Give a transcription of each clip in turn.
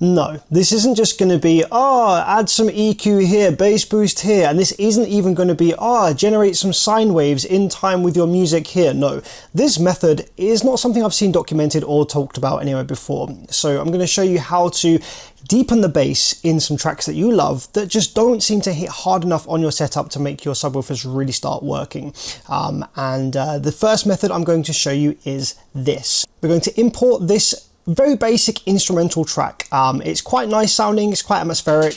No, this isn't just going to be, add some EQ here, bass boost here, and this isn't even going to be, generate some sine waves in time with your music here. No, this method is not something I've seen documented or talked about anywhere before. So I'm going to show you how to deepen the bass in some tracks that you love that just don't seem to hit hard enough on your setup to make your subwoofers really start working. The first method I'm going to show you is this. We're going to import this very basic instrumental track. It's quite nice sounding, it's quite atmospheric,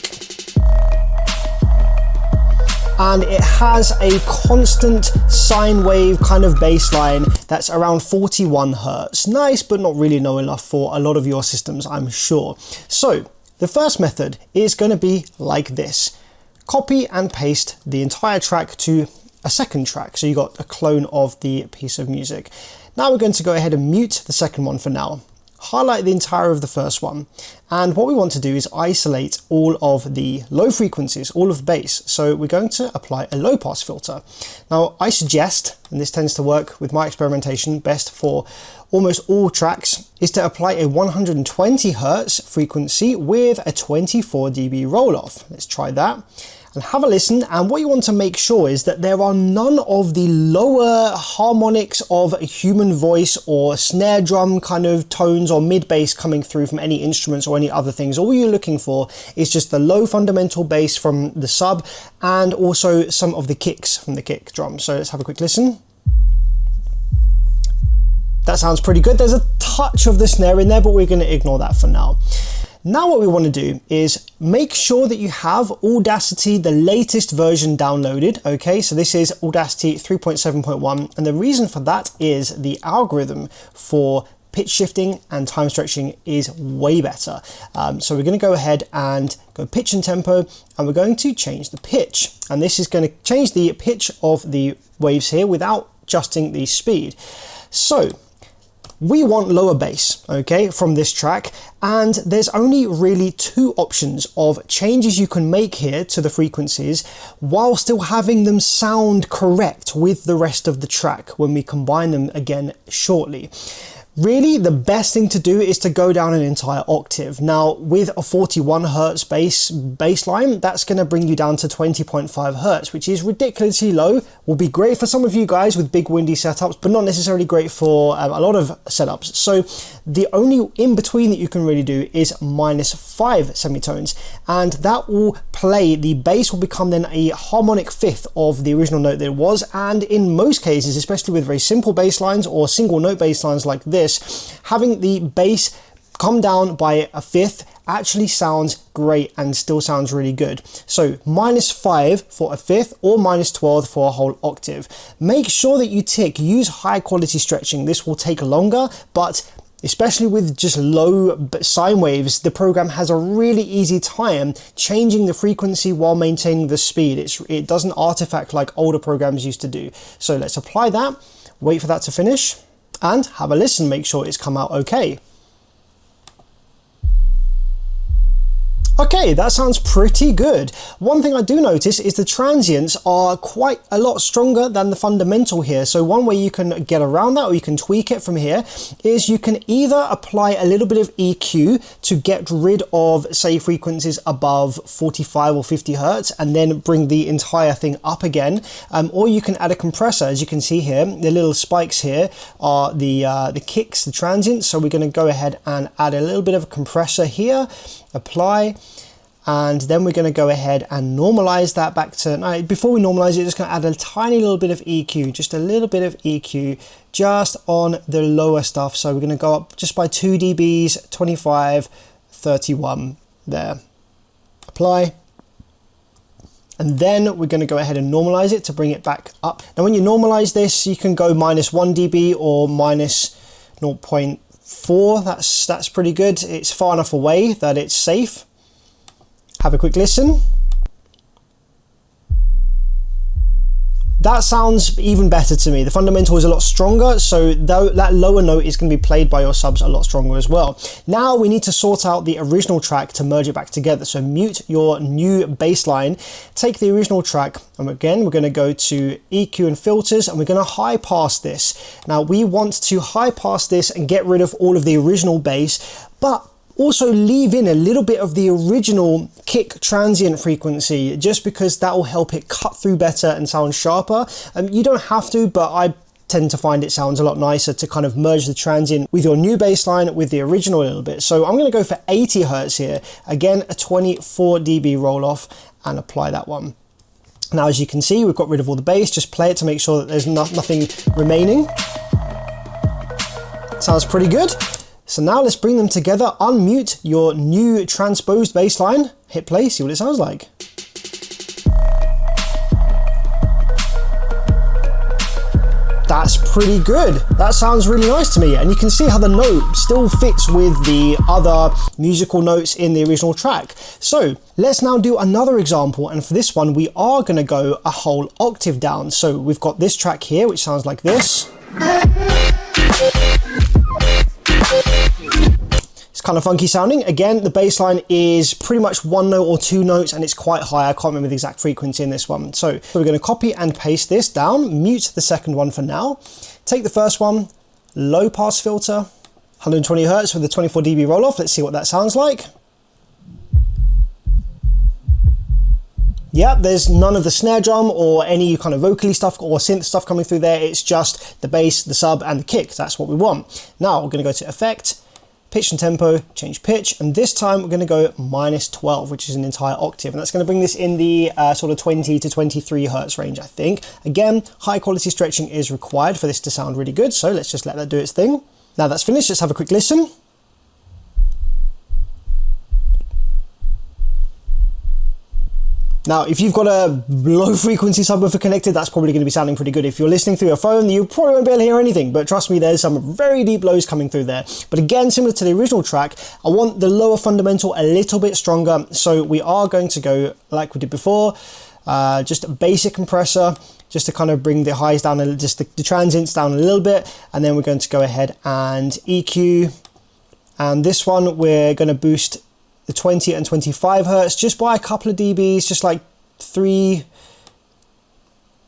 and it has a constant sine wave kind of bass line that's around 41 Hertz. Nice, but not really low enough for a lot of your systems, I'm sure. So the first method is going to be like this. Copy and paste the entire track to a second track, so you got a clone of the piece of music. Now we're going to go ahead and mute the second one for now. Highlight the entire of the first one, and what we want to do is isolate all of the low frequencies, all of the bass. So we're going to apply a low pass filter. Now I suggest, and this tends to work with my experimentation best for almost all tracks, is to apply a 120 Hertz frequency with a 24 dB roll off. Let's try that and have a listen. And what you want to make sure is that there are none of the lower harmonics of a human voice or snare drum kind of tones or mid bass coming through from any instruments or any other things. All you're looking for is just the low fundamental bass from the sub and also some of the kicks from the kick drum. So let's have a quick listen. That sounds pretty good. There's a touch of the snare in there, but we're going to ignore that for now. Now what we want to do is make sure that you have Audacity, the latest version downloaded. Okay, so this is Audacity 3.7.1, and the reason for that is the algorithm for pitch shifting and time stretching is way better. So we're going to go ahead and go pitch and tempo, and we're going to change the pitch. And this is going to change the pitch of the waves here without adjusting the speed. So we want lower bass, okay, from this track, and there's only really two options of changes you can make here to the frequencies while still having them sound correct with the rest of the track when we combine them again shortly. Really, the best thing to do is to go down an entire octave. Now, with a 41 Hertz bass line, that's going to bring you down to 20.5 Hertz, which is ridiculously low. Will be great for some of you guys with big windy setups, but not necessarily great for a lot of setups. So the only in between that you can really do is -5 semitones, and that will play, the bass will become then a harmonic fifth of the original note that it was. And in most cases, especially with very simple bass lines or single note bass lines like this, having the bass come down by a fifth actually sounds great and still sounds really good. So -5 for a fifth or -12 for a whole octave. Make sure that you use high quality stretching. This will take longer, but especially with just low sine waves, the program has a really easy time changing the frequency while maintaining the speed. It doesn't artifact like older programs used to do. So let's apply that, wait for that to finish, and have a listen, make sure it's come out okay. Okay, that sounds pretty good. One thing I do notice is the transients are quite a lot stronger than the fundamental here. So one way you can get around that, or you can tweak it from here, is you can either apply a little bit of EQ to get rid of, say, frequencies above 45 or 50 Hertz and then bring the entire thing up again. Or you can add a compressor. As you can see here, the little spikes here are the kicks, the transients. So we're going to go ahead and add a little bit of a compressor here, apply, and then we're going to go ahead and normalize that back to, no, before we normalize it, just going to add a tiny little bit of EQ, just a little bit of EQ just on the lower stuff. So we're going to go up just by 2 dBs, 25, 31 there. Apply. And then we're going to go ahead and normalize it to bring it back up. Now when you normalize this, you can go -1 dB or -0.4. That's pretty good. It's far enough away that it's safe. Have a quick listen. That sounds even better to me. The fundamental is a lot stronger, so that lower note is going to be played by your subs a lot stronger as well. Now we need to sort out the original track to merge it back together. So mute your new bass line, take the original track, and again, we're going to go to EQ and filters, and we're going to high pass this. Now we want to high pass this and get rid of all of the original bass, but Also leave in a little bit of the original kick transient frequency, just because that will help it cut through better and sound sharper. You don't have to, but I tend to find it sounds a lot nicer to kind of merge the transient with your new bass line with the original a little bit. So I'm going to go for 80 Hertz here. Again, a 24 dB roll off, and apply that one. Now, as you can see, we've got rid of all the bass. Just play it to make sure that there's nothing remaining. Sounds pretty good. So now let's bring them together. Unmute your new transposed bass line. Hit play, see what it sounds like. That's pretty good. That sounds really nice to me. And you can see how the note still fits with the other musical notes in the original track. So let's now do another example. And for this one, we are going to go a whole octave down. So we've got this track here, which sounds like this. It's kind of funky sounding. Again, the bass line is pretty much one note or two notes, and it's quite high. I can't remember the exact frequency in this one. So we're going to copy and paste this down, mute the second one for now. Take the first one, low pass filter, 120 Hertz with a 24 dB roll off. Let's see what that sounds like. Yeah, there's none of the snare drum or any kind of vocally stuff or synth stuff coming through there. It's just the bass, the sub, and the kick. That's what we want. Now we're going to go to Effect, Pitch and Tempo, change pitch, and this time we're going to go -12, which is an entire octave, and that's going to bring this in the sort of 20 to 23 Hertz range, I think. Again, high quality stretching is required for this to sound really good, so let's just let that do its thing. Now that's finished, let's have a quick listen. Now, if you've got a low frequency subwoofer connected, that's probably going to be sounding pretty good. If you're listening through your phone, you probably won't be able to hear anything, but trust me, there's some very deep lows coming through there. But again, similar to the original track, I want the lower fundamental a little bit stronger, so we are going to go like we did before, just a basic compressor, just to kind of bring the highs down, just the transients down a little bit, and then we're going to go ahead and EQ, and this one we're going to boost the 20 and 25 Hertz just by a couple of dBs, just like 2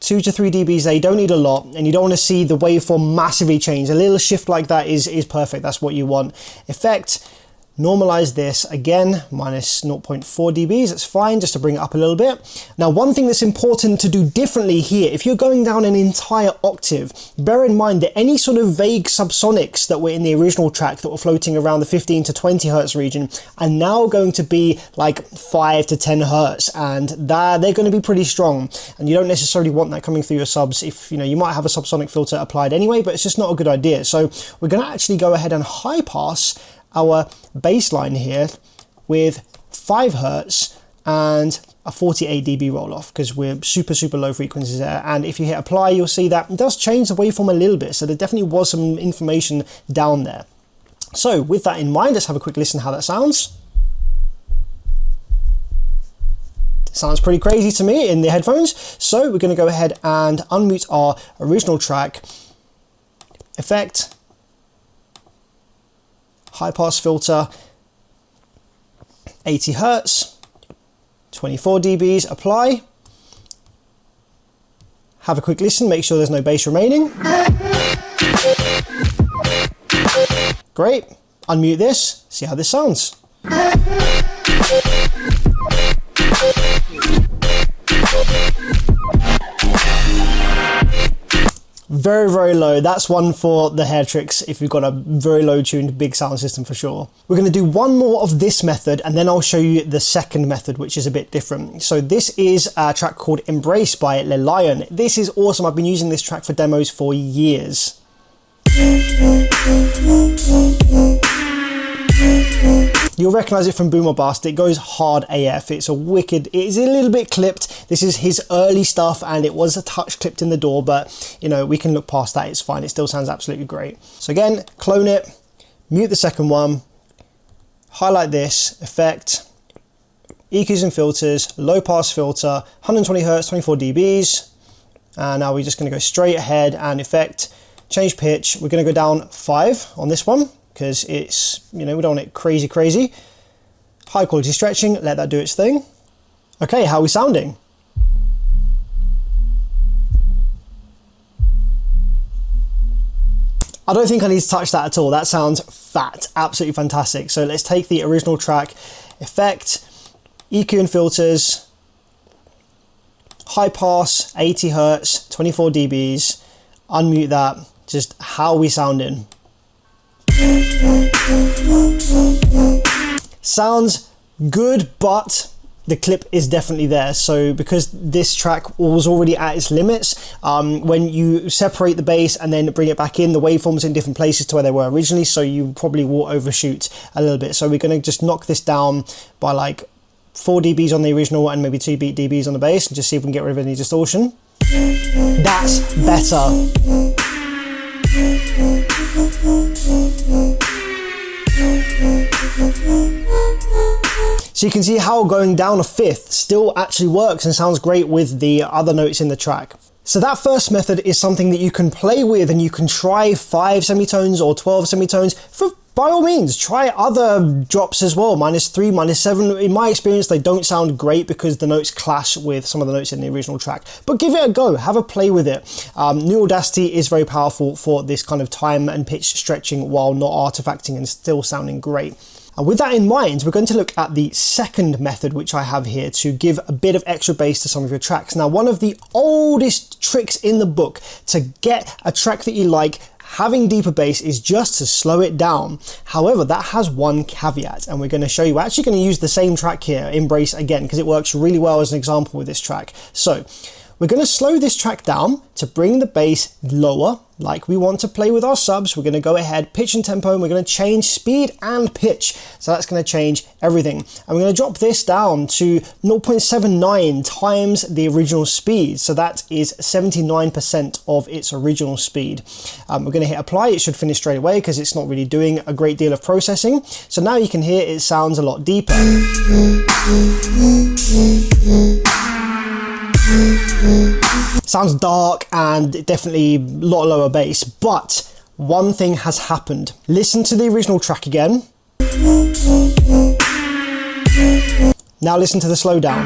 to 3 dBs there. You don't need a lot, and you don't want to see the waveform massively change. A little shift like that is perfect. That's what you want. Effect, normalize this again, -0.4 dBs. That's fine, just to bring it up a little bit. Now, one thing that's important to do differently here, if you're going down an entire octave, bear in mind that any sort of vague subsonics that were in the original track that were floating around the 15 to 20 Hertz region are now going to be like 5 to 10 Hertz, and they're going to be pretty strong. And you don't necessarily want that coming through your subs. If you might have a subsonic filter applied anyway, but it's just not a good idea. So we're going to actually go ahead and high pass our bass line here with 5 Hertz and a 48 dB roll off, because we're super low frequencies there. And if you hit apply, you'll see that it does change the waveform a little bit, so there definitely was some information down there. So with that in mind, let's have a quick listen how that sounds. Sounds pretty crazy to me in the headphones. So we're going to go ahead and unmute our original track, Effect, high pass filter, 80 Hertz, 24 dBs, apply. Have a quick listen, make sure there's no bass remaining. Great, unmute this, see how this sounds. Very low. That's one for the hair tricks if you've got a very low tuned big sound system for sure. We're going to do one more of this method, and then I'll show you the second method, which is a bit different. So this is a track called Embrace by Le Lion. This is awesome. I've been using this track for demos for years. You'll recognize it from Boom or Bust. It goes hard AF. It's a little bit clipped. This is his early stuff, and it was a touch clipped in the door, but we can look past that. It's fine. It still sounds absolutely great. So again, clone it, mute the second one, highlight this, Effect, EQs and filters, low pass filter, 120 Hertz, 24 dBs. And now we're just going to go straight ahead and Effect, change pitch. We're going to go down 5 on this one, because it's, we don't want it crazy. High quality stretching, let that do its thing. Okay, how are we sounding? I don't think I need to touch that at all. That sounds that. Absolutely fantastic. So let's take the original track, effect, EQ and filters, high pass, 80 Hertz, 24 dBs, unmute that, just how we sounding. Sounds good, but the clip is definitely there. So because this track was already at its limits, when you separate the bass and then bring it back in, the waveforms in different places to where they were originally, so you probably will overshoot a little bit. So we're going to just knock this down by like 4 dBs on the original and maybe 2 dBs on the bass, and just see if we can get rid of any distortion. That's better. So you can see how going down a fifth still actually works and sounds great with the other notes in the track. So that first method is something that you can play with, and you can try 5 semitones or 12 semitones. By all means, try other drops as well, -3, -7. In my experience, they don't sound great because the notes clash with some of the notes in the original track. But give it a go, have a play with it. New Audacity is very powerful for this kind of time and pitch stretching while not artifacting and still sounding great. And with that in mind, we're going to look at the second method, which I have here to give a bit of extra bass to some of your tracks. Now, one of the oldest tricks in the book to get a track that you like having deeper bass is just to slow it down. However, that has one caveat, and we're going to show you. We're actually going to use the same track here, Embrace, again, because it works really well as an example with this track. So we're going to slow this track down to bring the bass lower, like we want to play with our subs. We're going to go ahead, pitch and tempo, and we're going to change speed and pitch. So that's going to change everything. And we're going to drop this down to 0.79 times the original speed. So that is 79% of its original speed. We're going to hit apply. It should finish straight away because it's not really doing a great deal of processing. So now you can hear it sounds a lot deeper. Sounds dark and definitely a lot lower bass, but one thing has happened. Listen to the original track again. Now listen to the slowdown.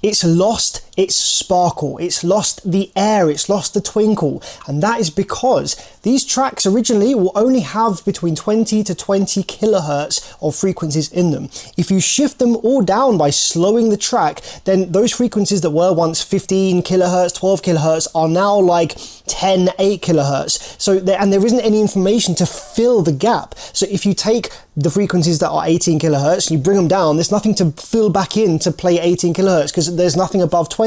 It's lost its sparkle, it's lost the air, it's lost the twinkle, and that is because these tracks originally will only have between 20 to 20 kilohertz of frequencies in them. If you shift them all down by slowing the track, then those frequencies that were once 15 kilohertz, 12 kilohertz are now like 10, 8 kilohertz. So and there isn't any information to fill the gap. So if you take the frequencies that are 18 kilohertz, you bring them down, there's nothing to fill back in to play 18 kilohertz because there's nothing above 20.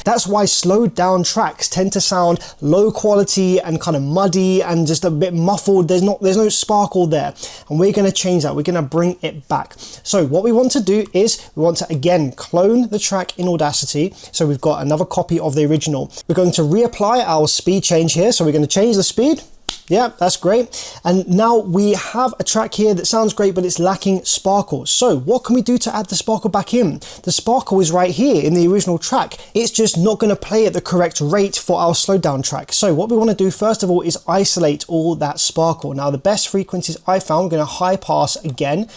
That's why slowed down tracks tend to sound low quality and kind of muddy and just a bit muffled. There's no sparkle there, and we're going to change that. We're going to bring it back. So what we want to do is we want to again clone the track in Audacity. So we've got another copy of the original. We're going to reapply our speed change here. So we're going to change the speed. Yeah, that's great. And now we have a track here that sounds great, but it's lacking sparkle. So what can we do to add the sparkle back in? The sparkle is right here in the original track. It's just not going to play at the correct rate for our slowed down track. So what we want to do first of all is isolate all that sparkle. Now the best frequencies I found, we're going to high pass again.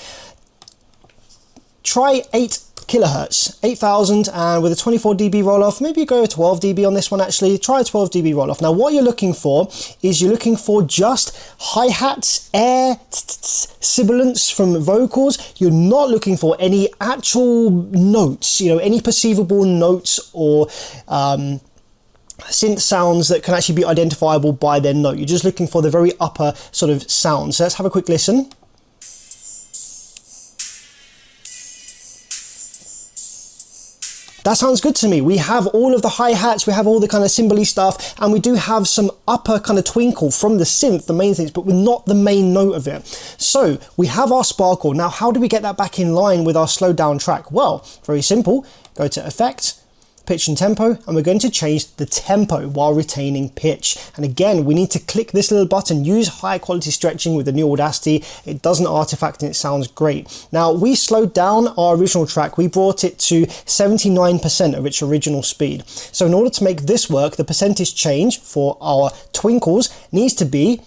Try 8 kilohertz, 8000, and with a 24 dB roll off, maybe go 12 dB on this one actually. Try a 12 dB roll off. Now what you're looking for is you're looking for just hi-hats, air, sibilance from vocals. You're not looking for any actual notes, you know, any perceivable notes or synth sounds that can actually be identifiable by their note. You're just looking for the very upper sort of sound. So let's have a quick listen. That sounds good to me. We have all of the hi-hats, we have all the kind of cymbal-y stuff, and we do have some upper kind of twinkle from the synth, the main things, but we're not the main note of it. So we have our sparkle. Now, how do we get that back in line with our slowed down track? Well, very simple. Go to Effect, Pitch and Tempo, and we're going to change the tempo while retaining pitch. And again, we need to click this little button, use high quality stretching with the new Audacity. It doesn't artifact and it sounds great. Now, we slowed down our original track. We brought it to 79% of its original speed. So in order to make this work, the percentage change for our twinkles needs to be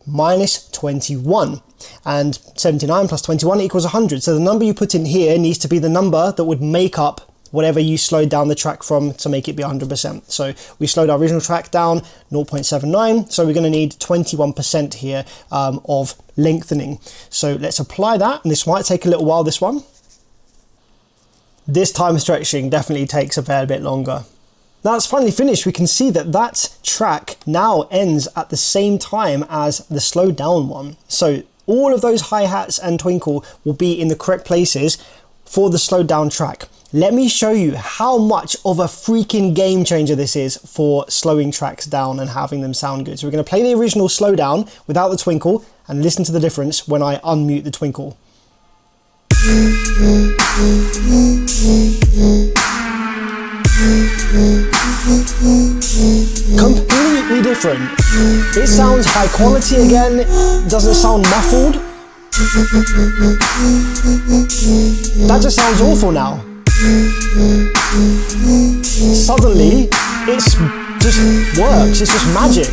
-21. And 79 plus 21 equals 100. So the number you put in here needs to be the number that would make up whatever you slowed down the track from to make it be 100%. So we slowed our original track down 0.79, so we're going to need 21% here of lengthening. So let's apply that, and this might take a little while, this one. This time stretching definitely takes a fair bit longer. Now it's finally finished. We can see that that track now ends at the same time as the slowed down one. So all of those hi-hats and twinkle will be in the correct places for the slowed down track. Let me show you how much of a freaking game changer this is for slowing tracks down and having them sound good. So we're going to play the original slowdown without the twinkle and listen to the difference when I unmute the twinkle. Completely different. It sounds high quality again, it doesn't sound muffled. That just sounds awful now. Suddenly, it's just works, it's just magic.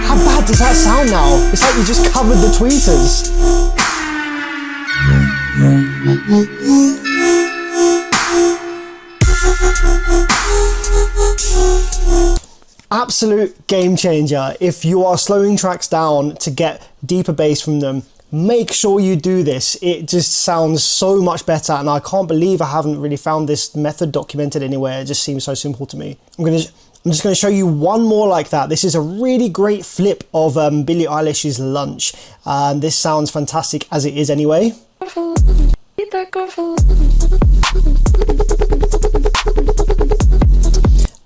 How bad does that sound now? It's like you just covered the tweeters. Absolute game changer. If you are slowing tracks down to get deeper bass from them, make sure you do this. It just sounds so much better, and I can't believe I haven't really found this method documented anywhere. It just seems so simple to me. I'm just going to show you one more like that. This is a really great flip of Billie Eilish's Lunch. This sounds fantastic as it is anyway.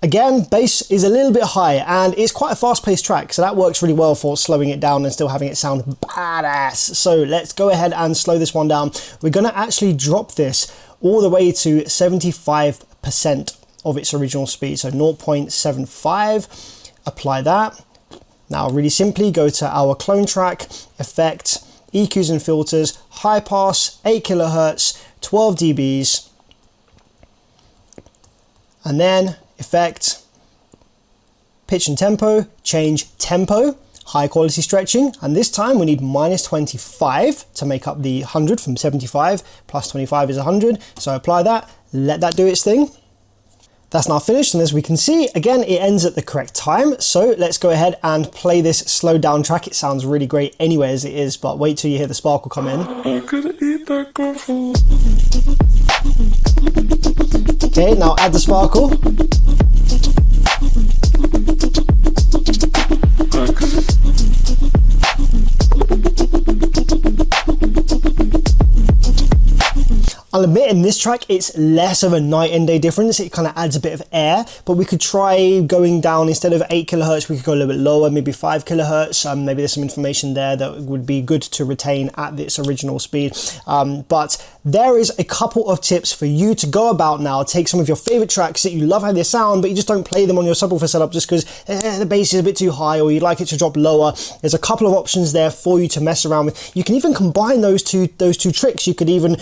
Again, bass is a little bit high, and it's quite a fast-paced track, so that works really well for slowing it down and still having it sound badass. So let's go ahead and slow this one down. We're going to actually drop this all the way to 75% of its original speed, so 0.75. Apply that. Now, really simply, go to our clone track, effect, EQs and filters, high pass, 8 kilohertz, 12 dBs, and then effect, pitch and tempo, change tempo, high quality stretching, and this time we need -25 to make up the 100 from 75, plus 25 is 100, so apply that, let that do its thing. That's now finished, and as we can see, again, it ends at the correct time, so let's go ahead and play this slowed down track. It sounds really great anyway as it is, but wait till you hear the sparkle come in. Okay, now add the sparkle. I'll admit in this track it's less of a night and day difference. It kind of adds a bit of air, but we could try going down, instead of 8 kilohertz we could go a little bit lower, maybe 5 kilohertz. Maybe there's some information there that would be good to retain at this original speed. But there is a couple of tips for you to go about now. Take some of your favorite tracks that you love how they sound, but you just don't play them on your subwoofer setup just because the bass is a bit too high or you'd like it to drop lower. There's a couple of options there for you to mess around with. You can even combine those two tricks. You could even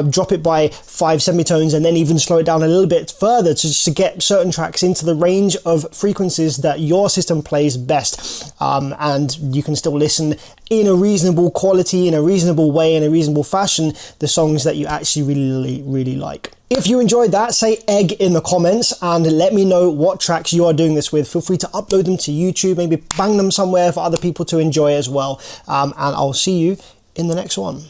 drop it by 5 semitones and then even slow it down a little bit further to get certain tracks into the range of frequencies that your system plays best, and you can still listen in a reasonable quality, in a reasonable way, in a reasonable fashion, the songs that you actually really like. If you enjoyed that, say egg in the comments and let me know what tracks you are doing this with. Feel free to upload them to YouTube, maybe bang them somewhere for other people to enjoy as well, and I'll see you in the next one.